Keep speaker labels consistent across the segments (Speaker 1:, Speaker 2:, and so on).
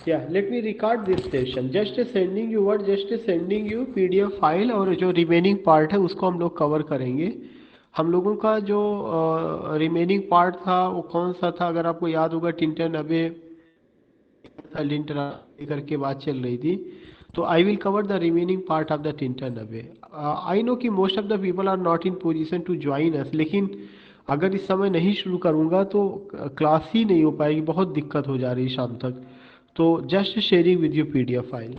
Speaker 1: Yeah, let me record this session. Just sending you what? Just sending you PDF file, और जो remaining part है उसको हम लोग कवर करेंगे। हम लोगों का जो रिमेनिंग पार्ट था वो कौन सा था, अगर आपको याद होगा, टिंटन अबे लिंटर करके बात चल रही थी। तो I will cover the remaining part of the Tintern Abbey. I know कि most of the people are not in position to join us, लेकिन अगर इस समय नहीं शुरू करूँगा तो क्लास ही नहीं हो पाएगी, बहुत दिक्कत हो जा रही है शाम तक। तो just sharing with you PDF file.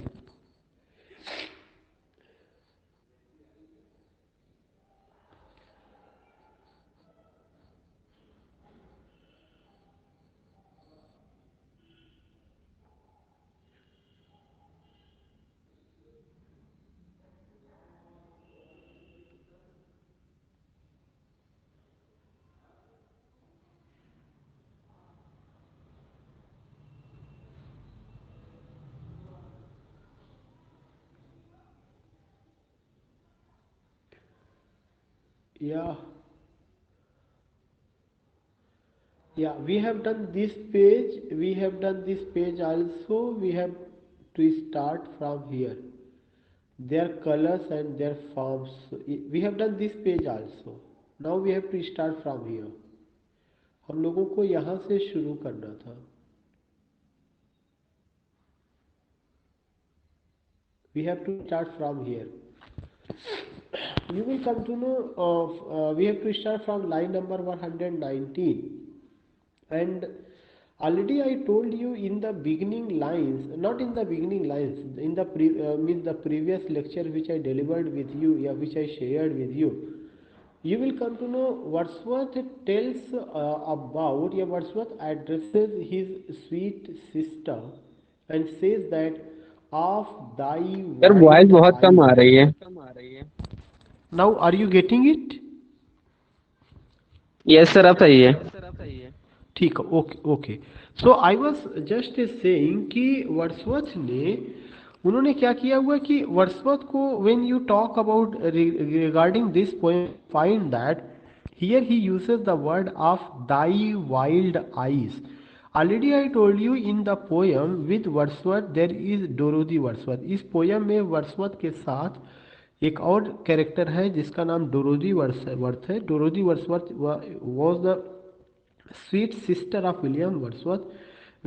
Speaker 1: Yeah, yeah, we have done this page. We have done this page also. We have to start from here. Their colors and their forms. We have done this page also. Now we have to start from here. हम लोगों को यहाँ से शुरू करना था। We have to start from here. You will come to know of, we have to start from line number 119. And already I told you in the beginning lines, not in the beginning lines, in the means the previous lecture which I delivered with you, yeah, which I shared with you. You will come to know Wordsworth tells about, yeah, Wordsworth addresses his sweet sister and says that of thy
Speaker 2: यार voice
Speaker 1: wild
Speaker 2: बहुत कम आ
Speaker 1: eyes.
Speaker 2: रही है।
Speaker 1: Now, are you getting it?
Speaker 2: Yes sir, अब सही है।
Speaker 1: ठीक है, okay okay. So I was just saying कि वर्ड्सवर्थ ने, उन्होंने क्या किया हुआ कि वर्ड्सवर्थ को when you talk about regarding this poem find that here he uses the word of thy wild eyes. Already I told you in the poem with Wordsworth there is Dorothy Wordsworth. इस पोएम में Wordsworth के साथ एक और character है जिसका नाम डोरोदी वर्थ है। Dorothy Wordsworth was the sweet sister of William Wordsworth.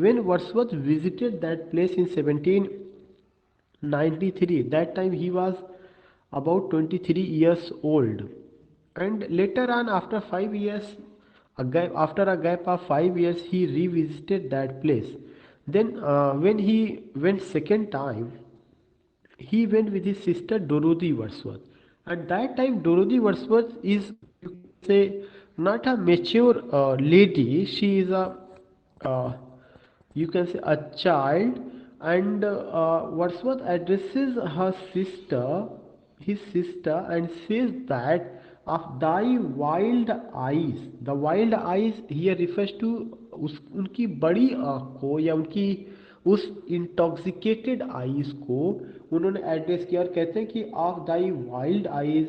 Speaker 1: When Wordsworth visited that place in 1793, that time he was about 23 years old. And later on, after 5 years, after a gap of 5 years, he revisited that place. Then, when he went second time, he went with his sister Dorothy Wordsworth. At that time, Dorothy Wordsworth is, you can say, not a mature lady. She is a, uh, you can say, a child. And Wordsworth addresses her sister, his sister, and says that of thy wild eyes. The wild eyes here refers to उनकी बड़ी आंखों या उनकी उस intoxicated eyes को उन्होंने address किया, और कहते हैं कि of thy wild eyes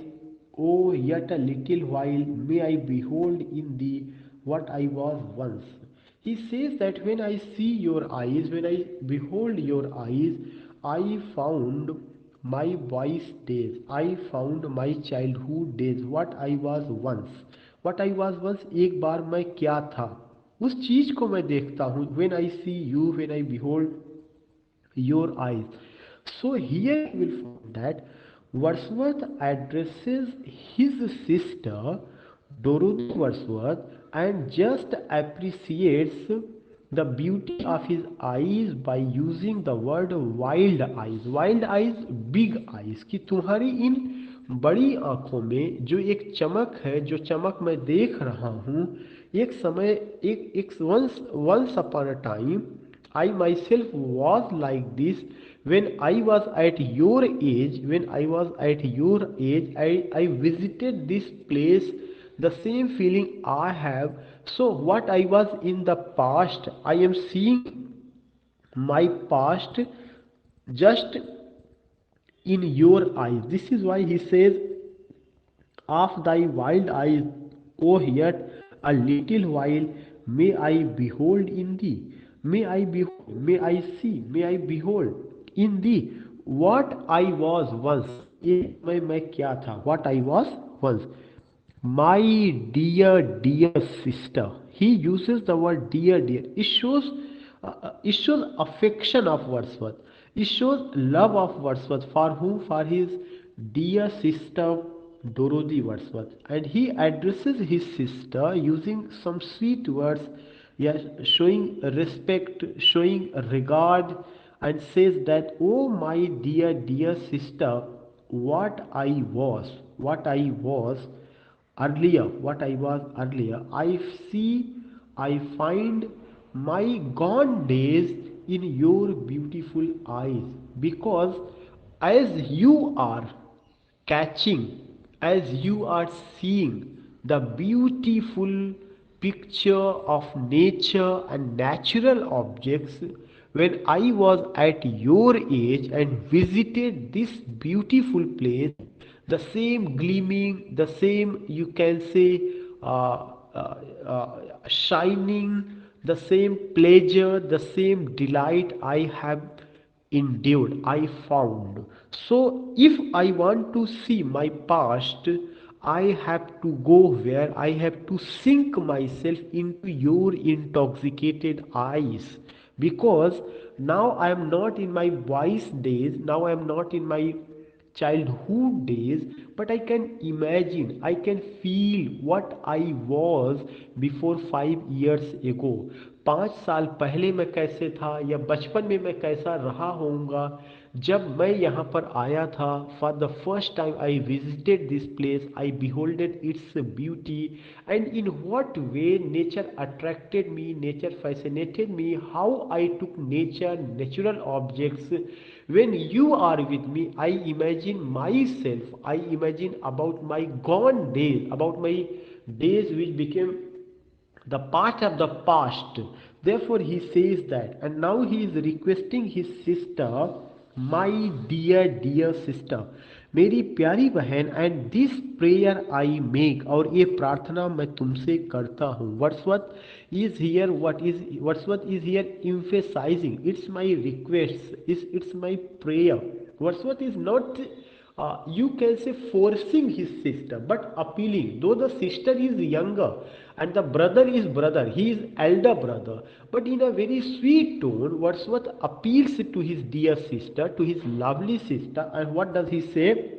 Speaker 1: oh yet a little while may I behold in thee what I was once. He says that when I see your eyes, when I behold your eyes, I found my boy's days, I found my childhood days, what I was once. what I was once, एक बार मैं क्या था, उस चीज को मैं देखता हूँ। when I see you, when I behold your eyes. So here you will find that Wordsworth addresses his sister Dorothy Wordsworth and just appreciates the beauty of his eyes by using the word wild eyes. Wild eyes, big eyes, कि तुम्हारी इन बड़ी आंखों में जो एक चमक है, जो चमक मैं देख रहा हूँ, एक समय, एक once upon a time I myself was like this when I was at your age. When I was at your age, I visited this place. The same feeling I have. So, what I was in the past, I am seeing my past just in your eyes. This is why he says, of thy wild eyes, O yet a little while may I behold in thee. may I see, may I behold in thee what I was once. एक समय मैं क्या था? What I was once. My dear sister. He uses the word dear. It shows affection of Wordsworth. It shows love of Wordsworth. For whom? For his dear sister Dorothy Wordsworth. And he addresses his sister using some sweet words, yeah, showing respect, showing regard, and says that, oh my dear sister, what I was earlier, what I was earlier, I find my gone days in your beautiful eyes, because as you are catching, as you are seeing the beautiful picture of nature and natural objects, when I was at your age and visited this beautiful place, the same gleaming, the same, you can say, shining, the same pleasure, the same delight I have endured, I found. So if I want to see my past, I have to go where? I have to sink myself into your intoxicated eyes, because now I am not in my boy's days, now I am not in my childhood days, but I can imagine, I can feel what I was before 5 years ago. 5 साल पहले मैं कैसे था, या बचपन में मैं कैसा रहा होऊंगा जब मैं यहाँ पर आया था. For the first time I visited this place, I beholded its beauty, and in what way nature attracted me, nature fascinated me, how I took nature, natural objects. When you are with me, I imagine myself, I imagine about my gone days, about my days which became the part of the past. Therefore he says that, and now he is requesting his sister, my dear sister, मेरी प्यारी बहन, and this prayer I make, और ये प्रार्थना मैं तुमसे करता हूँ. Wordsworth is here, Wordsworth is here emphasizing, it's my request, it's my prayer. Wordsworth is not, you can say, forcing his sister, but appealing. Though the sister is younger and the brother is brother, he is elder brother, but in a very sweet tone, Wordsworth appeals to his dear sister, to his lovely sister. And what does he say?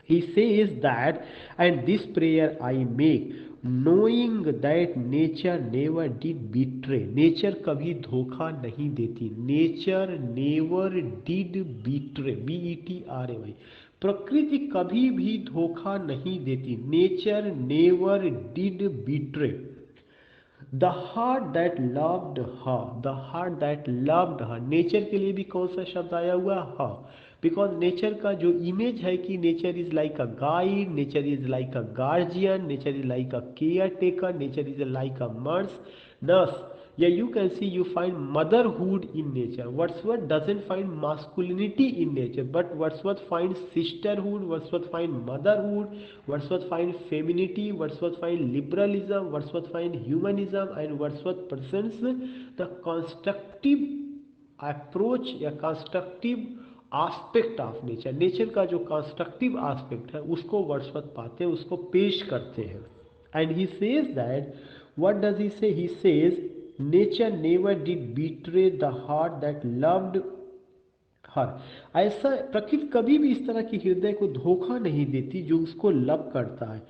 Speaker 1: He says that, and this prayer I make, knowing that nature never did betray. Nature कभी धोखा नहीं देती. Nature never did betray. B-E-T-R-A-Y. प्रकृति कभी भी धोखा नहीं देती. Nature never did betray. The heart that loved her, the heart that loved her. Nature के लिए भी कौन सा शब्द आया हुआ? ह. बिकॉज नेचर का जो इमेज है कि nature is like a guide, nature is like a guardian, nature is like a care taker, nature is like a nurse. Yeah, you can see, you find motherhood in nature. Wordsworth doesn't find masculinity in nature, but Wordsworth finds sisterhood, Wordsworth finds motherhood, Wordsworth finds femininity, Wordsworth finds liberalism, Wordsworth finds humanism, and Wordsworth presents the constructive approach या constructive aspect of nature. Nature का जो constructive aspect है उसको Wordsworth पाते हैं, उसको पेश करते हैं. And he says that, what does he say? He says nature never did betray the heart that loved her. ऐसा प्रकृति कभी भी इस तरह के हृदय को धोखा नहीं देती जो उसको लव करता है.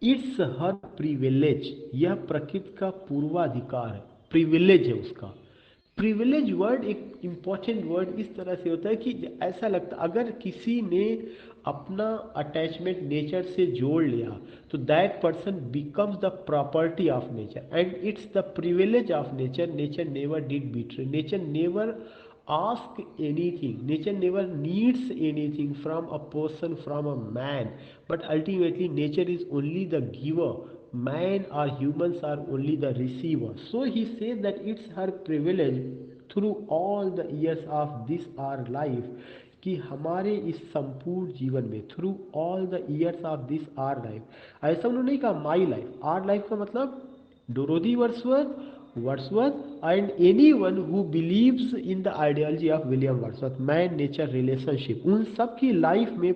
Speaker 1: इट्स हर प्रिविलेज, यह प्रकृति का पूर्वाधिकार है, प्रिविलेज है उसका. प्रिविलेज वर्ड एक इंपॉर्टेंट वर्ड इस तरह से होता है कि ऐसा लगता अगर किसी ने अपना अटैचमेंट नेचर से जोड़ लिया तो that person becomes the property of nature, and it's the privilege of nature. Nature never did betray, nature never ask anything, nature never needs anything from a person, from a man, but ultimately nature is only the giver, man or humans are only the receiver. So he says that it's her privilege through all the years of this our life, कि हमारे इस संपूर्ण जीवन में, through all the years of this our life. ऐसा उन्होंने नहीं कहा माई लाइफ. आर लाइफ का मतलब Dorothy Wordsworth Wordsworth and anyone who believes in the ideology of William Wordsworth, man nature relationship, उन सब की लाइफ में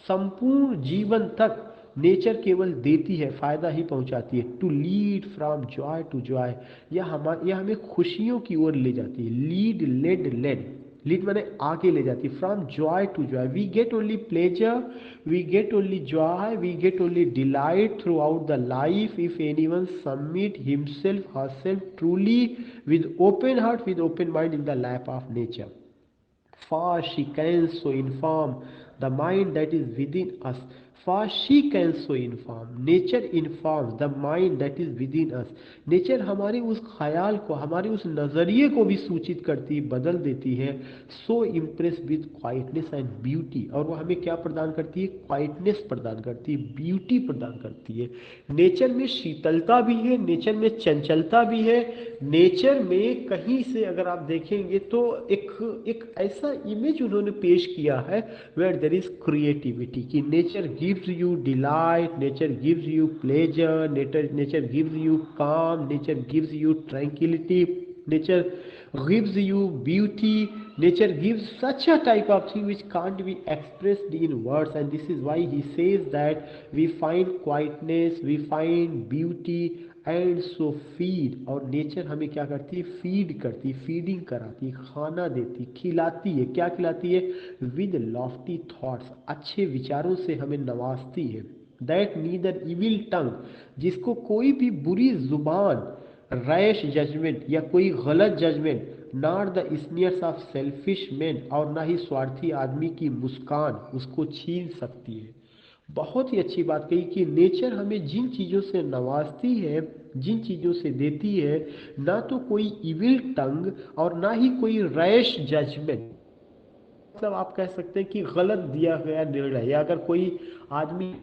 Speaker 1: संपूर्ण जीवन तक नेचर केवल देती है, फायदा ही पहुंचाती है। To lead from joy to joy, यह हमें खुशियों की ओर ले जाती है। लीड, लेड, लेड, लीड मैंने आगे ले जाती है। From joy to joy, we get only pleasure, we get only joy, we get only delight throughout the life if anyone submit himself herself truly with open heart, with open mind in the lap of nature. For she can so inform the mind that is within us. For she can so inform. Nature informs the mind that is within us. Nature हमारे उस ख्याल को, हमारे उस नज़रिए को भी सूचित करती, बदल देती है। So impress with quietness and beauty, और वो हमें क्या प्रदान करती है? क्वाइटनेस प्रदान करती है, ब्यूटी प्रदान करती है। नेचर में शीतलता भी है, नेचर में चंचलता भी है। नेचर में कहीं से अगर आप देखेंगे तो एक ऐसा इमेज उन्होंने पेश किया है वेयर देयर इज क्रिएटिविटी, कि nature gives you delight, nature gives you pleasure, nature gives you calm, nature gives you tranquility, nature gives you beauty, nature gives such a type of thing which can't be expressed in words, and this is why he says that we find quietness, we find beauty and so feed. और nature हमें क्या करती है? Feed करती है, feeding कराती है, खाना देती, खिलाती है। क्या खिलाती है? विद लॉफ्टी थॉट्स, अच्छे विचारों से हमें नवाजती है। दैट नीदर इविल टंग, जिसको कोई भी बुरी जुबान, रैश जजमेंट या कोई गलत judgement, not the sneers of selfish man, और ना ही स्वार्थी आदमी की मुस्कान उसको छीन सकती है। बहुत ही अच्छी बात कही कि नेचर हमें जिन चीज़ों से नवाजती है, जिन चीज़ों से देती है, ना तो कोई इविल टंग और ना ही कोई रैश जजमेंट, मतलब आप कह सकते हैं कि गलत दिया गया निर्णय, या अगर कोई आदमी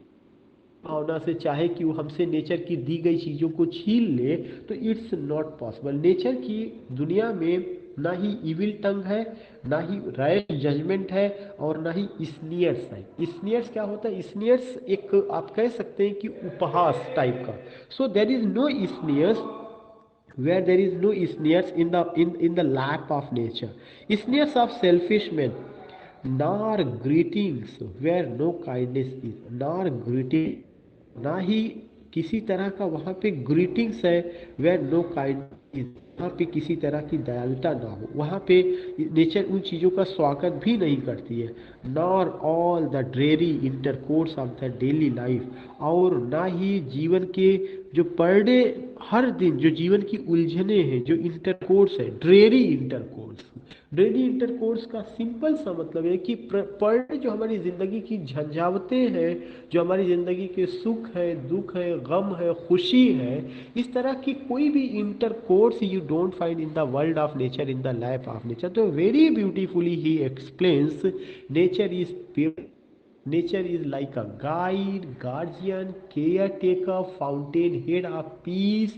Speaker 1: भावना से चाहे कि वो हमसे नेचर की दी गई चीज़ों को छीन ले, तो इट्स नॉट पॉसिबल। नेचर की दुनिया में ना ही इविल टंग है, ना ही रैश जजमेंट है, और ना ही स्नियर्स है। स्नियर्स क्या होता है? स्नियर्स एक आप कह सकते हैं कि उपहास टाइप का। So there is no sneers where there is no sneers in the lap of nature, sneers of selfish men, nor greetings where no kindness is, nor greeting, ना ही किसी तरह का वहाँ पे ग्रीटिंग्स है, वेयर नो काइंड, वहाँ पे किसी तरह की दयालुता ना हो, वहाँ पे नेचर उन चीज़ों का स्वागत भी नहीं करती है। Nor all the dreary intercourse of the daily life, और ना ही जीवन के जो पर डे, हर दिन जो जीवन की उलझने हैं, जो इंटरकोर्स है, ड्रेरी इंटरकोर्स। ड्रेरी इंटरकोर्स का सिंपल सा मतलब है कि पर डे जो हमारी ज़िंदगी की झंझावतें हैं, जो हमारी ज़िंदगी के सुख है, दुख है, गम है, खुशी है, इस तरह की कोई भी intercourse you don't find in the world of nature, in the life of nature. तो very beautifully he explains nature is pure, nature is like a guide, guardian, caretaker, fountainhead of peace,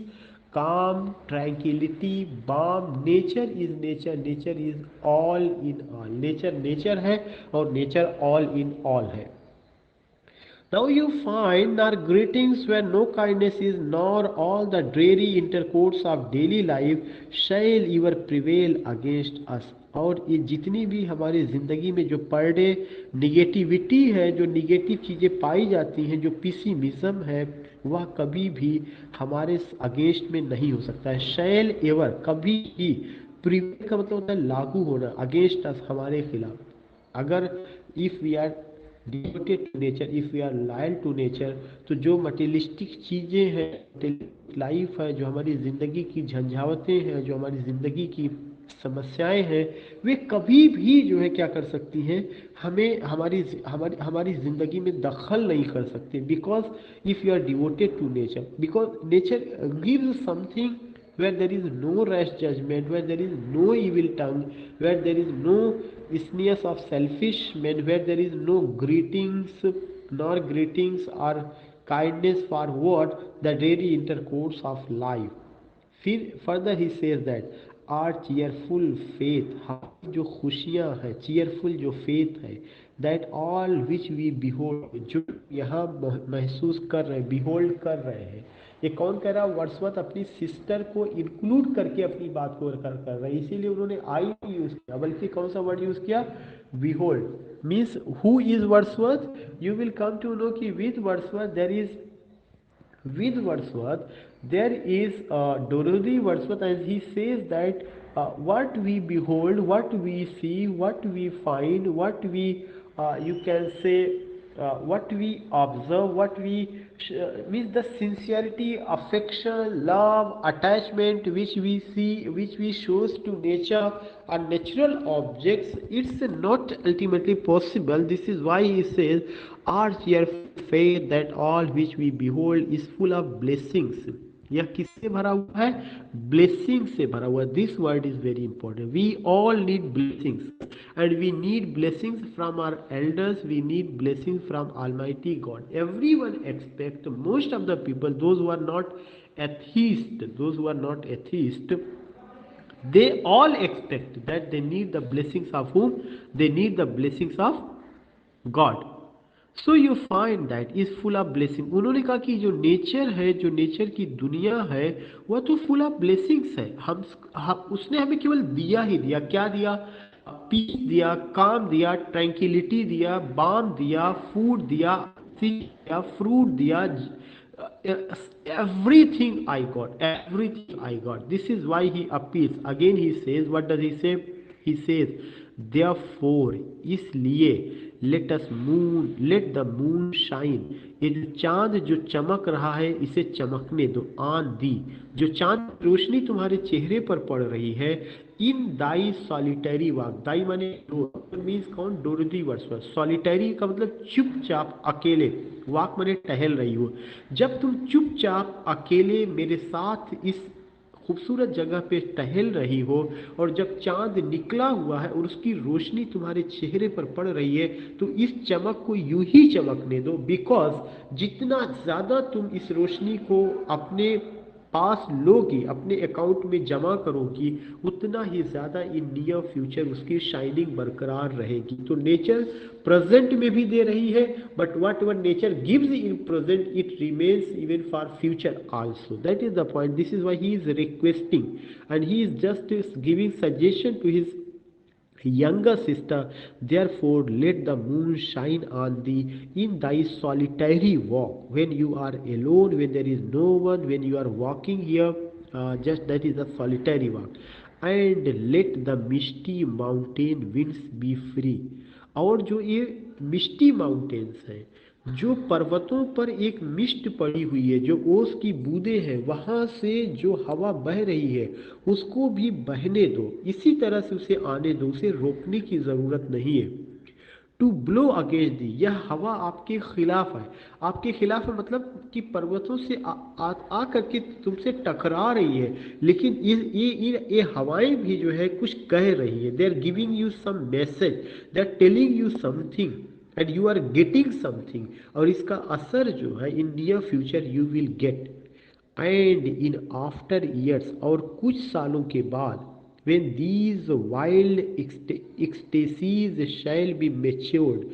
Speaker 1: calm, tranquility, balm. Nature is nature, nature is all in all, nature nature है और nature all in all है। Now you find our greetings where no kindness is, nor all the dreary intercourse of daily life shall ever prevail against us। और ये जितनी भी हमारी ज़िंदगी में जो पर डे निगेटिविटी है, जो निगेटिव चीज़ें पाई जाती हैं, जो पिसिमिज्म है, वह कभी भी हमारे अगेंस्ट में नहीं हो सकता है। शैल एवर, कभी भी, प्रिवेल का मतलब होता है लागू होना, अगेंस्ट अस, हमारे खिलाफ। अगर if we are devoted to nature, if we are loyal to nature, तो जो मटेरियलिस्टिक चीज़ें हैं, लाइफ है, जो हमारी ज़िंदगी की झंझावतें हैं, जो हमारी ज़िंदगी की समस्याएं हैं, वे कभी भी जो है क्या कर सकती हैं? हमें हमारी हमारी हमारी ज़िंदगी में दखल नहीं कर सकती, because if you are devoted to nature, because nature gives something where there is no rash judgment, where there is no evil tongue, where there is no sneers of selfish men, where there is no greetings, nor greetings or kindness for what? The daily intercourse of life. फिर further he says that our cheerful faith, हमारी जो खुशियाँ हैं, cheerful जो faith है, that all which we behold, जो यहाँ महसूस कर रहे हैं, बिहोल्ड कर रहे हैं, ये कौन कह रहा है? वर्ड्सवर्थ अपनी सिस्टर को इंक्लूड करके अपनी बात को कर रहे हैं, इसीलिए उन्होंने आई यूज किया, बल्कि कौन सा वर्ड यूज किया? Behold. Means who is Wordsworth? You will come to know कि with Wordsworth there is, with Wordsworth, there is Dorothy Wordsworth, and he says that what we behold, what we see, what we find, what we, you can say, what we observe, what we means the sincerity, affection, love, attachment which we see, which we shows to nature or natural objects, it's not ultimately possible. This is why he says, our cheerful faith that all which we behold is full of blessings. यह किससे भरा हुआ है? Blessing से भरा हुआ है. This word is very important. We all need blessings, and we need blessings from our elders, we need blessing from almighty God. Everyone expect, most of the people, those who are not atheist, those who are not atheist, they all expect that they need the blessings of whom? They need the blessings of God. So you find that is full of blessing. उन्होंने कहा कि जो nature है, जो nature की दुनिया है, वह तो फुल ऑफ ब्लेसिंग्स है. हम उसने हमें केवल दिया ही दिया. क्या दिया? पीस दिया, काम दिया, ट्रैंक्विलिटी दिया, बाम दिया, फूड दिया, दिया, फ्रूट दिया. Everything I got, everything I got. This is why he appeals. Again he says, what does he say? He says, therefore, इसलिए, let the moon shine. ये जो चांद जो चमक रहा है, इसे चमकने दो. ऑन दी, जो चांद रोशनी तुम्हारे चेहरे पर पड़ रही है. इन दाई सॉलिटरी वॉक. दाई माने मीन्स कौन? डोरथी वर्ड्सवर्थ. सॉलिटरी का मतलब चुपचाप, अकेले. वॉक माने टहल रही हो. जब तुम चुपचाप अकेले मेरे साथ इस खूबसूरत जगह पे टहल रही हो, और जब चांद निकला हुआ है और उसकी रोशनी तुम्हारे चेहरे पर पड़ रही है, तो इस चमक को यूं ही चमकने दो. बिकॉज जितना ज़्यादा तुम इस रोशनी को अपने पास लोगी, अपने अकाउंट में जमा करोगी, उतना ही ज़्यादा इन नियर फ्यूचर उसकी शाइनिंग बरकरार रहेगी. तो नेचर प्रेजेंट में भी दे रही है, but whatever nature gives in present, it remains even for future also. That is the point. This is why he is requesting, and he is just giving suggestion to his younger sister. Therefore let the moon shine on thee in thy solitary walk, when you are alone, when there is no one, when you are walking here, just that is a solitary walk. And let the misty mountain winds be free. और जो ये मिस्टी mountains हैं, जो पर्वतों पर एक mist पड़ी हुई है, जो ओस की बूंदें हैं, वहाँ से जो हवा बह रही है उसको भी बहने दो. इसी तरह से उसे आने दो, उसे रोकने की ज़रूरत नहीं है. टू ब्लो अगेंस्ट दी, यह हवा आपके खिलाफ है. आपके खिलाफ है मतलब कि पर्वतों से आ करके तुमसे टकरा रही है, लेकिन ये हवाएं भी जो है कुछ कह रही है. They are giving you some message, they are telling you something, and you are getting something. और इसका असर जो है in near future you will get. And in after years, और कुछ सालों के बाद, when these wild ecstasies shall be matured,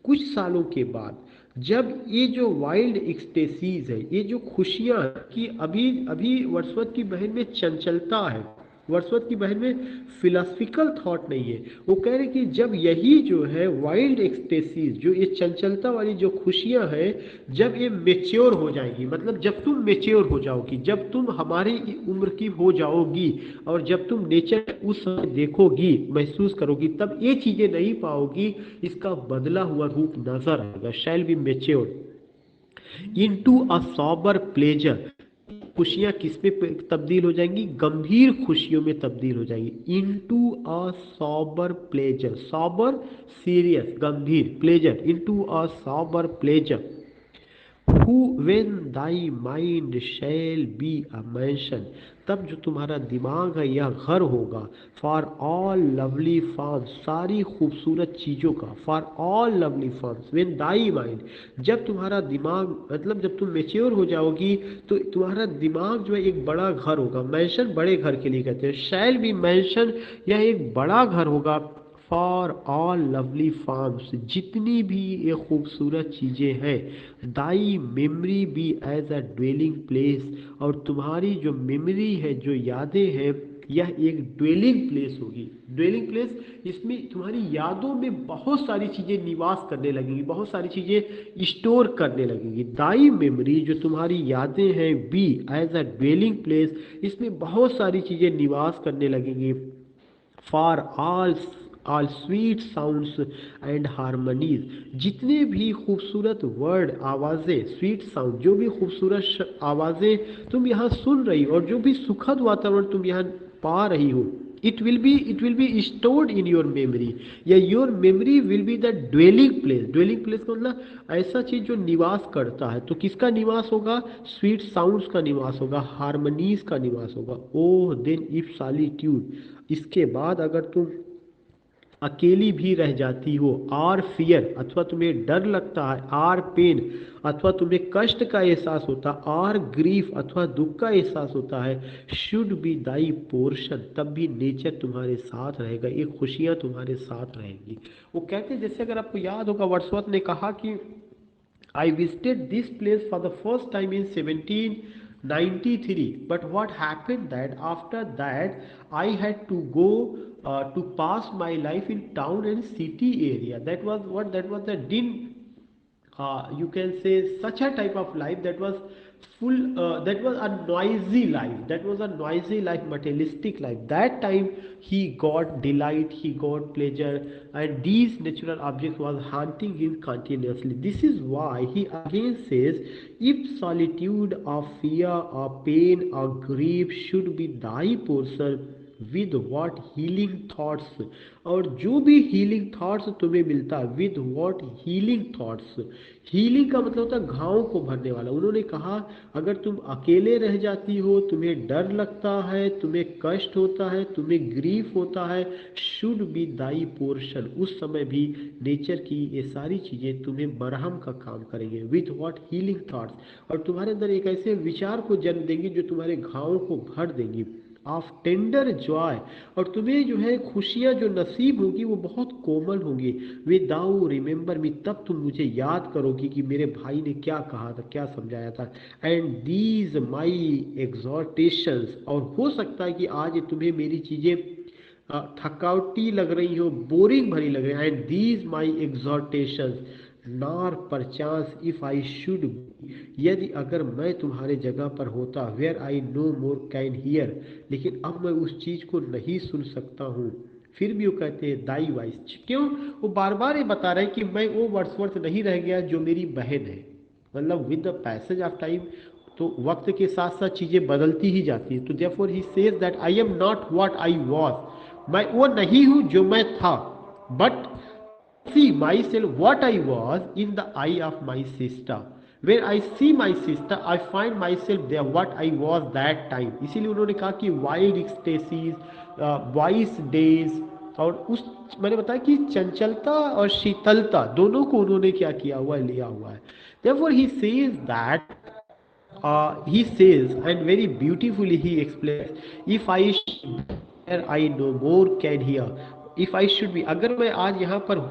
Speaker 1: कुछ सालों के बाद, जब ये जो वाइल्ड एक्सटेसीज है, ये जो खुशियाँ कि अभी वर्ड्सवर्थ की बहन में चंचलता है, वर्ड्सवर्थ की बहन में फिलोसफिकल थॉट नहीं है. वो कह रहे कि जब यही जो है वाइल्ड एक्सटेसीज, जो ये चंचलता वाली जो खुशियां हैं, जब ये मेच्योर हो जाएगी, मतलब जब तुम मेच्योर हो जाओगी, जब तुम हमारी उम्र की हो जाओगी, और जब तुम नेचर उस समय देखोगी, महसूस करोगी, तब ये चीजें नहीं पाओगी, इसका बदला हुआ रूप नजर आएगा. Shall be matured into a sober pleasure. खुशियां किस में तब्दील हो जाएंगी? गंभीर खुशियों में तब्दील हो जाएंगी. Into a sober pleasure. Sober serious, गंभीर. Pleasure, into a sober pleasure. Who when thy mind shall be a mansion, तब जो तुम्हारा दिमाग है यह घर होगा. फॉर ऑल लवली फॉर्म्स, सारी खूबसूरत चीज़ों का. For all lovely forms when thy mind, जब तुम्हारा दिमाग, मतलब जब तुम मेच्योर हो जाओगी तो तुम्हारा दिमाग जो है एक बड़ा घर होगा. मैंशन बड़े घर के लिए कहते हैं. शैल बी मैंशन, यह एक बड़ा घर होगा. फॉर ऑल लवली फॉर्म्स, जितनी भी ये खूबसूरत चीज़ें हैं, thy memory be as a dwelling place, और तुम्हारी जो मेमोरी है, जो यादें हैं, यह एक ड्वेलिंग प्लेस होगी। ड्वेलिंग प्लेस, इसमें तुम्हारी यादों में बहुत सारी चीज़ें निवास करने लगेंगी, बहुत सारी चीज़ें स्टोर करने लगेंगी। दाई मेमोरी, जो तुम्हारी यादें हैं, be as a dwelling place, इसमें बहुत सारी चीज़ें निवास करने लगेंगी। For all sweet sounds and harmonies, जितने भी खूबसूरत वर्ड, आवाज़ें, स्वीट साउंड, जो भी खूबसूरत आवाज़ें तुम यहाँ सुन रही हो, और जो भी सुखद वातावरण तुम यहाँ पा रही हो, it will be stored in your memory, या your memory will be the dwelling place. Dwelling place का मतलब ऐसा चीज जो निवास करता है। तो किसका निवास होगा? स्वीट साउंड्स का निवास होगा, हारमोनीज का निवास होगा। ओह देन इफ सॉलिट्यूड, इसके बाद अगर तुम अकेली भी रह जाती हो, आर फियर, अथवा तुम्हें डर लगता है, आर पेन, अथवा तुम्हें कष्ट का एहसास होता, आर ग्रीफ, अथवा दुख का एहसास होता है, शुड बी दाई पोर्शन, तब भी नेचर तुम्हारे साथ रहेगा, ये खुशियाँ तुम्हारे साथ रहेंगी। वो कहते हैं, जैसे अगर आपको याद होगा, वर्ड्सवर्थ ने कहा कि I visited this place for the first time in 1793. But what happened that after that I had to go to pass my life in town and city area. That was what, that was the din, you can say, such a type of life that was full, that was a noisy life, that was a noisy life, materialistic life. That time he got delight, he got pleasure, and these natural objects was haunting him continuously. This is why he again says, if solitude or fear or pain or grief should be thy portion, with what healing thoughts, और जो भी healing thoughts तुम्हें मिलता है, with what healing thoughts, healing का मतलब होता है घाव को भरने वाला। उन्होंने कहा, अगर तुम अकेले रह जाती हो, तुम्हें डर लगता है, तुम्हें कष्ट होता है, तुम्हें ग्रीफ होता है, शुड बी दाई पोर्शन, उस समय भी नेचर की ये सारी चीज़ें तुम्हें मरहम का काम करेंगे, विथ वॉट हीलिंग थॉट्स, और तुम्हारे अंदर एक ऐसे विचार को जन्म देंगी जो तुम्हारे घावों को भर देंगी, ऑफ टेंडर जॉय, और तुम्हें जो है खुशियाँ जो नसीब होगी वो बहुत कोमल होंगी। विदाउ रिमेंबर मी, तब तुम मुझे याद करोगी कि मेरे भाई ने क्या कहा था, क्या समझाया था। एंड दीज माई एग्जॉर्टेशंस, और हो सकता है कि आज तुम्हें मेरी चीज़ें थकावटी लग रही हो, बोरिंग भरी लग रही है। And these my exhortations nor perchance if I should, यदि अगर मैं तुम्हारे जगह पर होता, where I no more can hear, लेकिन अब मैं उस चीज़ को नहीं सुन सकता हूँ। फिर भी वो कहते हैं दाई वाइस, क्यों? वो बार बार ये बता रहे हैं कि मैं वो वर्ड्सवर्थ नहीं रह गया जो मेरी बहन है। मतलब with the passage of time, तो वक्त के साथ साथ चीज़ें बदलती ही जाती है। तो therefore he says that I am not what I was, मैं वो नहीं हूँ जो मैं था, but see myself what I was in the eye of my sister. When I see my sister, I find myself there what I was that time. इसीलिए उन्होंने कहा कि wild ecstasies, wise days, और उस, मैंने बताया कि चंचलता और शीतलता दोनों को उन्होंने क्या किया हुआ, लिया हुआ है। Therefore he says that, he says, and very beautifully he explains, if I I no more can hear, if I should be, अगर मैं आज यहाँ पर,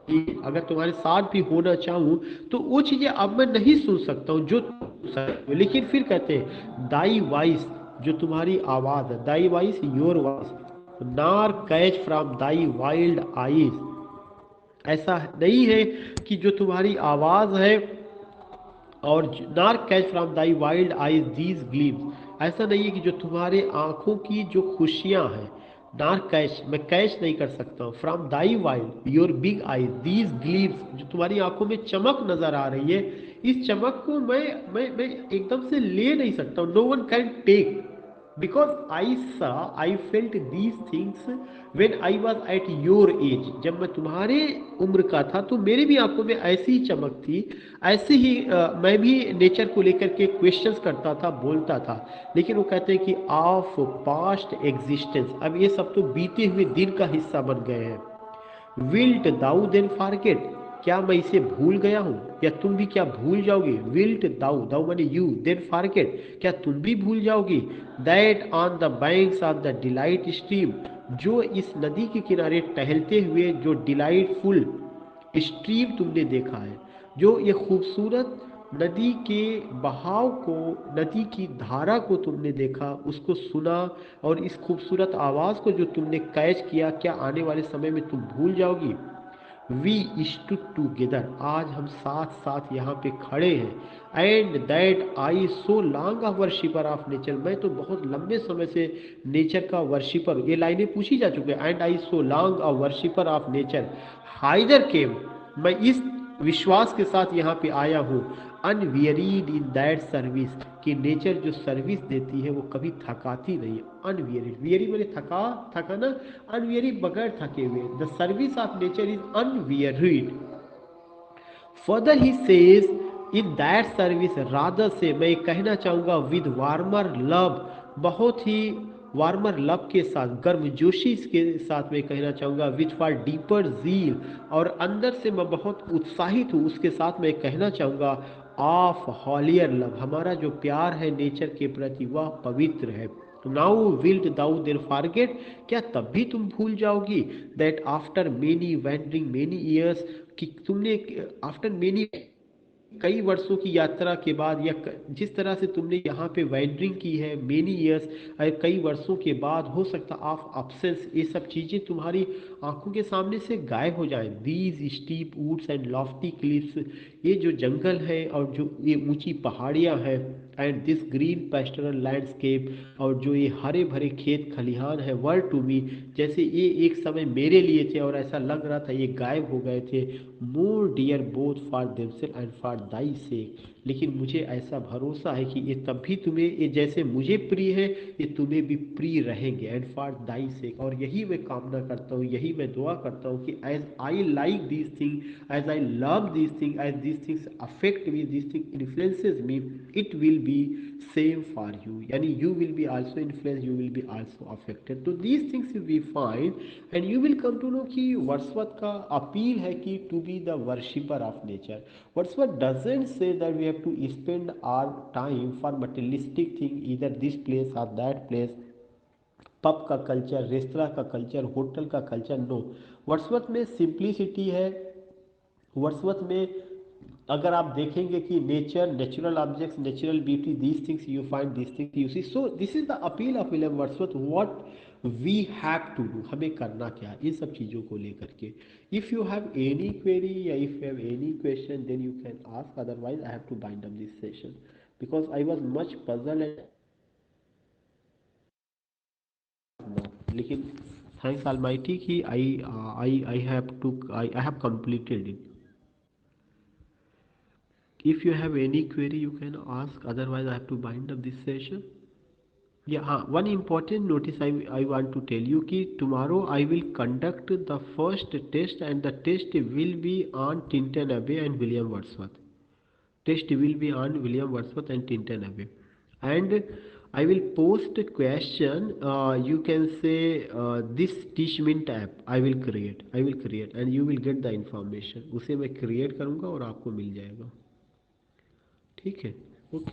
Speaker 1: अगर तुम्हारे साथ भी होना चाहूँ, तो वो चीज़ें अब मैं नहीं सुन सकता हूँ जो तुम सुन सकते हो। लेकिन फिर कहते हैं दाई वॉइस, जो तुम्हारी आवाज़ है, दाई वॉइस, योर वॉइस, नार catch from thy wild eyes, ऐसा नहीं है कि जो तुम्हारी आवाज़ है, और नार catch from thy wild eyes these gleams, ऐसा नहीं है कि जो तुम्हारे आंखों की जो खुशियां हैं, नार कैच, मैं कैच नहीं कर सकता हूँ, from thy wild your big eyes these gleams, जो तुम्हारी आंखों में चमक नजर आ रही है, इस चमक को मैं एकदम से ले नहीं सकता हूँ। No one can take, because I felt these things when I was at your age, जब मैं तुम्हारे उम्र का था तो मेरे भी आंखों में ऐसी ही चमक थी, ऐसे ही मैं भी नेचर को लेकर के क्वेश्चंस करता था, बोलता था। लेकिन वो कहते हैं कि ऑफ पास्ट एग्जिस्टेंस, अब ये सब तो बीते हुए दिन का हिस्सा बन गए हैं। विल्ट दाउ देन फॉरगेट, क्या मैं इसे भूल गया हूँ, या तुम भी क्या भूल जाओगे? विल्ट दाउ, दाउ माने यू, देन फॉरगेट, क्या तुम भी भूल जाओगी? That on the banks of the delight stream, जो इस नदी के किनारे टहलते हुए जो डिलाइटफुल स्ट्रीम तुमने देखा है, जो ये खूबसूरत नदी के बहाव को, नदी की धारा को तुमने देखा, उसको सुना, और इस खूबसूरत आवाज़ को जो तुमने कैच किया, क्या आने वाले समय में तुम भूल जाओगी? वी स्टूड टूगेदर, आज हम साथ साथ यहाँ पे खड़े हैं। And that I so long a worshipper of nature, मैं तो बहुत लंबे समय से नेचर का वर्शिपर हूँ। ये लाइनें पूछी जा चुकी है। And I so long a worshipper of nature hither came, मैं इस विश्वास के साथ यहाँ पे आया हूँ, अनवियरीड इन दैट सर्विस, कि नेचर जो सर्विस देती है वो कभी थकाती नहीं है। अनवियरीड, वियरी मैंने थका, थकाना, अनवियरी बगैर थके हुए। The service of nature is unwearied. Further he says in that service, rather से मैं कहना चाहूँगा विद वार्मर लव, बहुत ही वार्मर लव के साथ, गर्मजोशी के साथ मैं कहना चाहूँगा, विथ फॉर डीपर जील, और अंदर से मैं बहुत उत्साहित हूँ, उसके साथ मैं कहना चाहूँगा ऑफ हॉलियर लव, हमारा जो प्यार है नेचर के प्रति वह पवित्र है। नाउ विल्ट दाउ देर फॉरगेट, क्या तब भी तुम भूल जाओगी? That after many wandering many years, कि तुमने आफ्टर मेनी, कई वर्षों की यात्रा के बाद, या जिस तरह से तुमने यहाँ पे वैंडरिंग की है मेनी ईयर्स, कई वर्षों के बाद, हो सकता ऑफ अब्सेंस, ये सब चीज़ें तुम्हारी आंखों के सामने से गायब हो जाए। These steep woods and lofty cliffs, ये जो जंगल है और जो ये ऊंची पहाड़ियाँ हैं, एंड दिस ग्रीन पेस्टरल लैंडस्केप, और जो ये हरे भरे खेत खलिहान है, वर टू मी, जैसे ये एक समय मेरे लिए थे और ऐसा लग रहा था ये गायब हो गए थे। More dear both for themselves and for thy sake, लेकिन मुझे ऐसा भरोसा है कि ये तब भी तुम्हें, ये जैसे मुझे प्रिय है, ये तुम्हें भी प्रिय रहेंगे। एंड फॉर दाई सेक, और यही मैं कामना करता हूँ, यही मैं दुआ करता हूँ कि as I like this thing, as I love this thing, as this things affect me, this thing influences me, it will be same for you, यानी you will be also influence, you will be also affected. तो these things we find and you will come to know कि Wordsworth का appeal है कि to be the worshipper of nature. Wordsworth doesn't say that we have to spend our time for materialistic thing, इधर this place और that place, pub का culture, restaurant का culture, hotel का culture, no. Wordsworth में simplicity है। Wordsworth में अगर आप देखेंगे कि nature, natural objects, natural beauty, these things you find, these things you see. So this is the appeal of William Wordsworth, what we have to do, हमें करना क्या है इन सब चीज़ों को लेकर के। If you have any query या if you have any question then you can ask, otherwise I have to bind up this session because I was much puzzle and, लेकिन थैंक्स ऑलमाइटी कि I have to, I have completed it. If you have any query, you can ask. Otherwise, I have to bind up this session. Yeah, one important notice I want to tell you कि tomorrow I will conduct the first test and the test will be on Tintin Abbey and William Wordsworth. Test will be on William Wordsworth and Tintin Abbey. And I will post a question. You can say this Teachmint app I will create. I will create and you will get the information. उसे मैं create करूँगा और आपको मिल जाएगा। ठीक है, okay.